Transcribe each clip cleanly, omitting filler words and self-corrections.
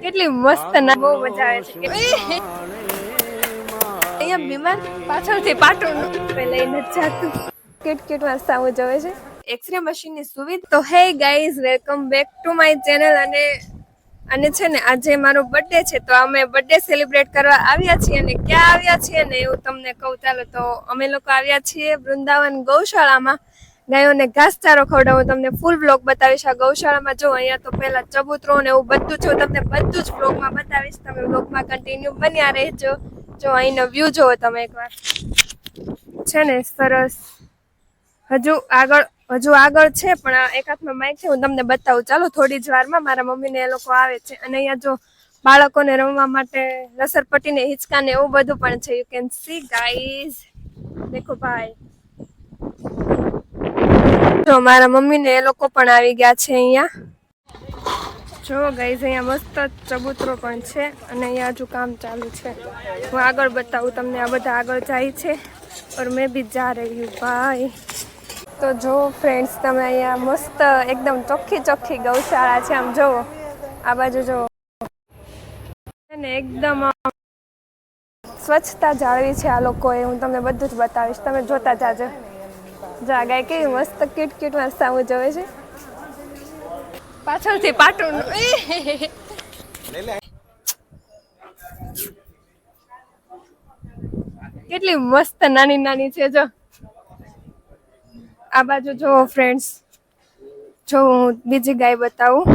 કેટલી મસ્ત ના બહુ મજા આવે છે અહીંયા બીમાર પાછળથી પાટું લઈને જાતું કિટ વાસ્તા હું જોવે છે એક્સરે મશીનની સુવિધા તો hey guys welcome back to my channel અને છે ને આજે મારો બર્થડે છે તો અમે બર્થડે સેલિબ્રેટ કરવા આવ્યા છીએ અને ક્યાં આવ્યા છીએ ને એવું તમને કહું ચાલો તો અમે લોકો આવ્યા છીએ વૃંદાવન ગૌશાળામાં ગાયોને ઘાસચારો ખવડાવું તમને ફૂલ વ્લોગ બતાવીશ આ ગૌશાળામાં જો અહીંયા તો પહેલા ચબૂતરો ને એવું બધું છે તમને બધું જ વ્લોગમાં બતાવીશ તમે વ્લોગમાં કન્ટિન્યુ બન્યા રહેજો જો અહીંનો વ્યૂ જોવો તમે એકવાર છે ને સરસ હજુ આગળ છે પણ એક હાથમાં માઇક છે હું તમને બતાવું ચાલો થોડી જ વારમાં મારા મમ્મી ને એ લોકો આવે છે અને અહીંયા જો બાળકોને રમવા માટે લસરપટ્ટી ને હિંચકા ને એવું બધું પણ છે યુ કેન સી ગાઈઝ દેખો ભાઈ જો મારા મમ્મી ને એ લોકો પણ આવી ગયા છે અહીંયા જો ગાઈઝ અહીંયા મસ્ત ચબૂતરો પણ છે અને અહીંયા હજુ કામ ચાલુ છે હું આગળ બતાવું તમને આ બધા આગળ જાય છે और मैं भी जा रही हूँ भाई तो जो फ्रेंड्स તમે અહીંયા મસ્ત એકદમ ચોખ્ખી ગૌશાળા છે આમ જો આ બાજુ જો અને એકદમ સ્વચ્છતા જાળવી છે આ લોકોએ હું તમને બધું જ બતાવીશ તમે જોતા જાજો જા ગાય કેવી મસ્ત ક્યુટ વાસ્તા હું જોવે છે પાછળથી પાટું કેટલી મસ્ત નાની છે જો આ બાજુ જો ફ્રેન્ડ્સ જો હું બીજી ગાય બતાવું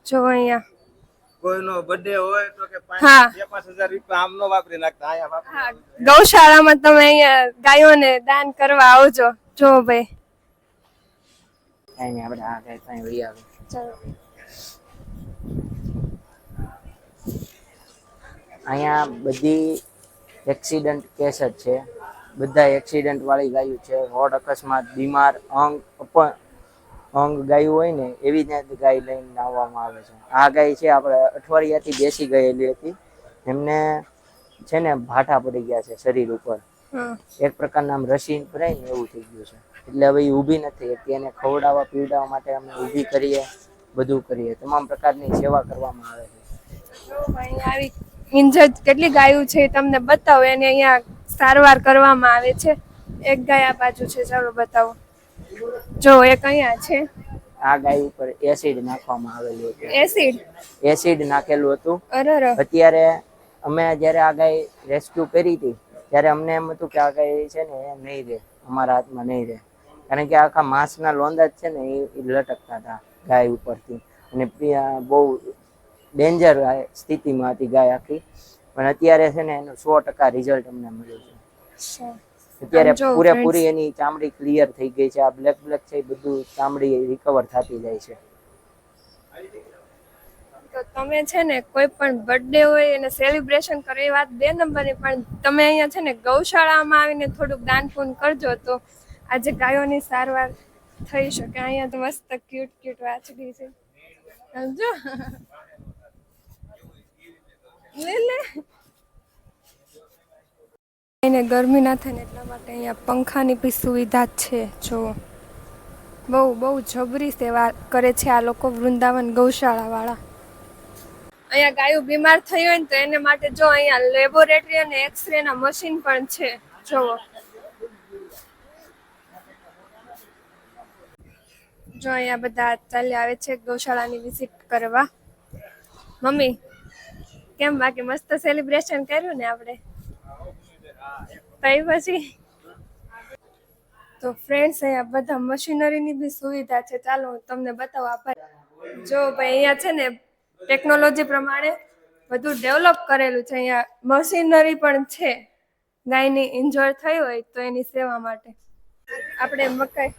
જો અહીંયા કોઈનો બર્થડે હોય તો કે 5,000 રૂપિયા આમ નો વાપરી નાખતા આયા વાપરી હા ગૌશાળામાં તમે અહીંયા ગાયોને દાન કરવા આવજો જો ભાઈ કાઈ આપણે આ ગાય ત્યાં વળી આવે ચાલો અહીંયા બધી એક્સિડન્ટ કેસ જ છે બધા એક્સિડન્ટ વાળી ગાયો છે રોડ અકસ્માત બીમાર અંગ ગાયું હોય ને એવી જ ગાય લઈને લાવવામાં આવે છે આ ગાય છે આપણે અઠવાડિયાથી બેસી ગયેલી હતી એમને છે ને ભાઠા પડી ગયા છે શરીર ઉપર એક પ્રકારના આમ રસી ભરાય ને એવું થઈ ગયું છે એટલે હવે એ ઊભી નથી એટલે એને ખવડાવવા પીવડાવવા માટે અમે ઊભી કરીએ બધું કરીએ તમામ પ્રકારની સેવા કરવામાં આવે છે આવી ઇન્જર્ડ કેટલી ગાયો છે તમને બતાવો એને અહીંયા સારવાર કરવામાં આવે છે એક ગાય આ બાજુ છે ચાલો બતાવો જો એક અહીંયા છે આ ગાય ઉપર એસિડ નાખવામાં આવેલું હતું એસિડ નાખેલું હતું અરે અત્યારે અમે જ્યારે આ ગાય રેસ્ક્યુ કરી હતી ત્યારે અમને એમ હતું કે આ ગાય છે ને એ નહીં રહે અમારા હાથમાં નહીં રહે કારણ કે આખા માંસના લોંદા છે ને એ લટકતા હતા ગાય ઉપરથી અને બહુ ડેન્જર સ્થિતિમાં હતી ગાય આખી પણ અત્યારે છે ને એનું 100% રિઝલ્ટ અમને મળ્યું છે અત્યારે પૂરેપૂરી એની ચામડી ક્લિયર થઈ ગઈ છે આ બ્લેક છે એ બધું ચામડી રિકવર થતી જાય છે તો તમે છે ને કોઈ પણ બર્થડે હોય એને સેલિબ્રેશન કરો એ વાત 2 નંબરની પણ તમે અહીંયા છે ને ગૌશાળામાં આવીને થોડુંક દાન પૂન કરજો તો આજે ગાયોની સારવાર થઈ શકે અહીંયા તો મસ્ત ક્યુટ વાછડી છે સમજો લે એને ગરમી ના થાય ને એટલા માટે અહીંયા પંખાની બી સુવિધા છે જો બહુ જબરી સેવા કરે છે આ લોકો વૃંદાવન ગૌશાળા વાળા અહીંયા ગાયો બીમાર થઈ હોય ને તો એને માટે જો અહીંયા લેબોરેટરી અને એક્સરે ના મશીન પણ છે જોવો જો અહીંયા બધા ચાલ્યા આવે છે ગૌશાળાની વિઝિટ કરવા મમ્મી કેમ બાકી મસ્ત સેલિબ્રેશન કર્યું ને આપણે તઈ પછી તો ફ્રેન્ડ્સ અહીંયા બધા મશીનરીની બી સુવિધા છે ચાલો હું તમને બતાવું આભાર જો ભાઈ અહીંયા છે ને ટેકનોલોજી પ્રમાણે બધું ડેવલપ કરેલું છે અહીંયા મશીનરી પણ છે ગાયની ઇન્જર થઈ હોય તો એની સેવા માટે આપણે મકાઈ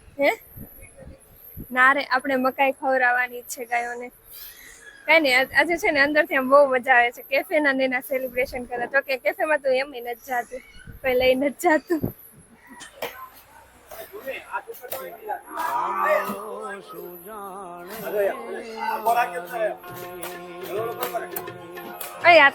આપણે મકાઈ ખવડાવવાની છે ગાયોને કઈ નહીં આજે છે ને અંદરથી આમ બહુ મજા આવે છે કેફેના ને એના સેલિબ્રેશન કરે તો કે કેફેમાં તો એમ નથી જાતું કોઈ લઈ નથી જાતું યાર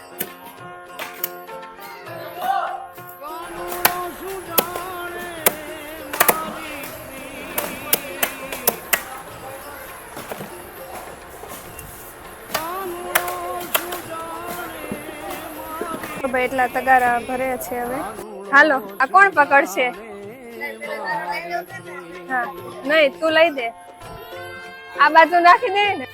ભાઈ એટલા તગારા ભરે છે હવે. હાલો આ કોણ પકડશે? હા નહીં તું લઈ દે, આ બાજુ નાખી દે ને.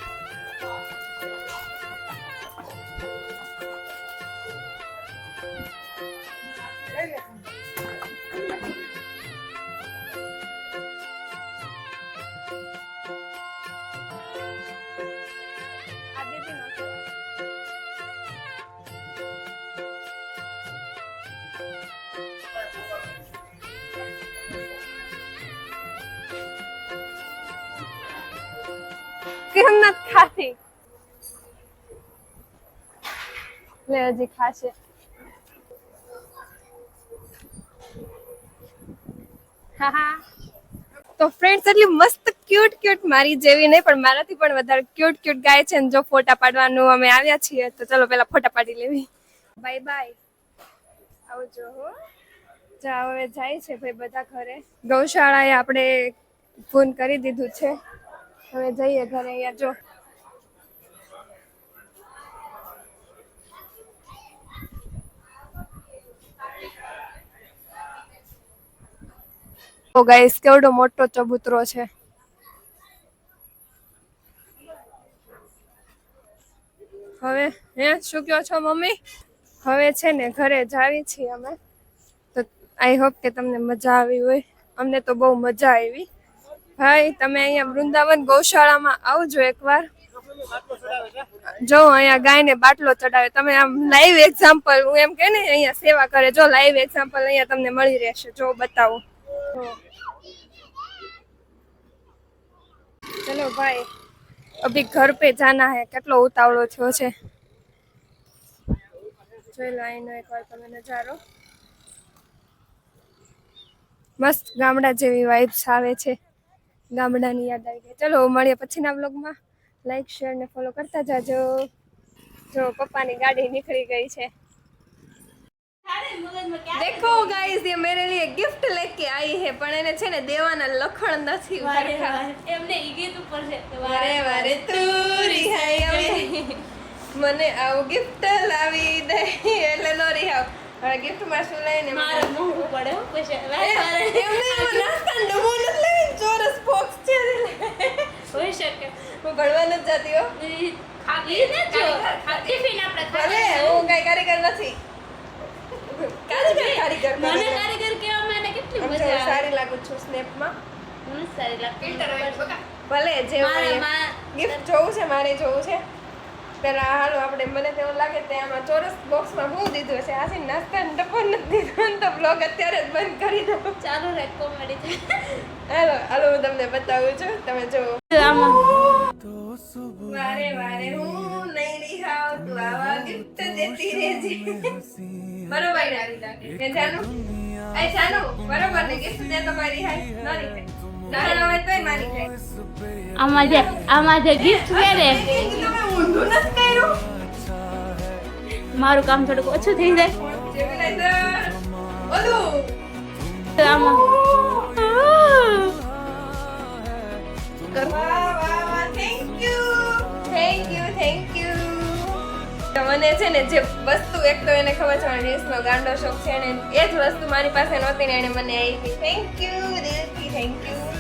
કેમ નથી ખાતી? લે હજી ખાશે. તો ફ્રેન્ડ્સ એટલી મસ્ત ક્યુટ ક્યુટ મારી જેવી નહીં પણ મારાથી પણ વધારે ક્યુટ ક્યુટ ગાય છે ને જો ફોટા પાડવાનું અમે આવ્યા છીએ તો ચલો પેલા ફોટા પાડી લેવી. બાય બાય, આવજો હો. જા હવે જાય છે ભાઈ બધા ઘરે. ગૌશાળાએ આપણે ફોન કરી દીધું છે, હવે જઈએ ઘરે. અહીંયા જો ઓ ગાઈસ કેવડો મોટો ચબૂતરો છે. હવે શું કહો છો મમ્મી? હવે છે ને ઘરે જાવી છીએ અમે. તો આઈ હોપ કે તમને મજા આવી હોય. અમને તો બહુ મજા આવી. ભાઈ તમે અહીંયા વૃંદાવન ગૌશાળામાં આવજો એકવાર. જો અહીંયા ગાયને બાટલો ચડાવે. તમે આમ લાઈવ એક્ઝામ્પલ, હું એમ કે ને અહીંયા સેવા કરે, જો લાઈવ એક્ઝામ્પલ અહીંયા તમને મળી રહેશે. જો બતાવું. ચલો ભાઈ અભી ઘર पे जाना है. કેટલો ઉતાવળો થયો છે. જોઈ લો અહીંનો એકવાર તમે નજારો. મસ્ત ગામડા જેવી વાઇબ્સ આવે છે. ગામડાની યાદ આવી ગઈ. ચલો મળીએ પછીના વ્લોગમાં. લાઈક શેર ને ફોલો કરતા જાજો. જો પપ્પાની ગાડી નીકળી ગઈ છે. देखो गाइस ये मेरे लिए गिफ्ट लेके आई है પણ એને છે ને દેવાના લખણ નથી. એમને ઈ ગીત ઉપર છે વારે વારે તું રિહાઈ મને આવું ગિફ્ટ લાવી દે એટલે નો રિહાવ. હવે ગિફ્ટ માં શું લઈને મારે મોંઘું પડે હો પૈસા વારે એમને નાસ્તાનો ડબ્બો નથી લઈને ચોરસ બોક્સ છે. હોઈ શકે હું ભણવા નથી જતી હો. ખાધી ને જો ટિફિન આપણે ભલે હું કઈ કારીગર નથી. કારીગર મને કારીગર કેવા મને કેટલી મજા આવે. સારી લાગુ છું સ્નેપ માં. મને સારી લાગતી ભલે જે મારા ગિફ્ટ જોવું છે મારે જોવું છે. પેલા હાલો આપણે મને તો એવું લાગે કે આમાં ચોરસ બોક્સમાં હું દીધું છે. આસી નાસ્તાનો ડબ્બો નથી દીધો તો બ્લોગ અત્યારે જ બંધ કરી દો. ચાલુ રહે કોમેડી. હાલો હાલો હું તમને બતાવું છું, તમે જુઓ. આમાં વારે વારે હું નહીં રિહાવ તું આવા ગિફ્ટ દેતી રહેજે. બરોબર ને એ જાનુ એ જાનુ બરોબર ને ગિફ્ટ દે તો કોઈ રિહાય ન રિહાય. ના હોય તોય મારી જાય. આમાં જે ગિફ્ટ છે ને તમે ઊંધું નથી કર્યું. મારું કામ થોડુંક ઓછું થઈ જાય સ્ટેબિલાઇઝર ઓલું તો આમાં વાહ વાહ thank you thank you thank you. મને છે ને જે વસ્તુ એક તો એને ખબર છે મારા રીલ્સનો ગાંડો શોખ છે ને એ જ વસ્તુ મારી પાસે નહોતી ને એને મને આપી. થેન્ક યુ દિલથી થેન્ક યુ.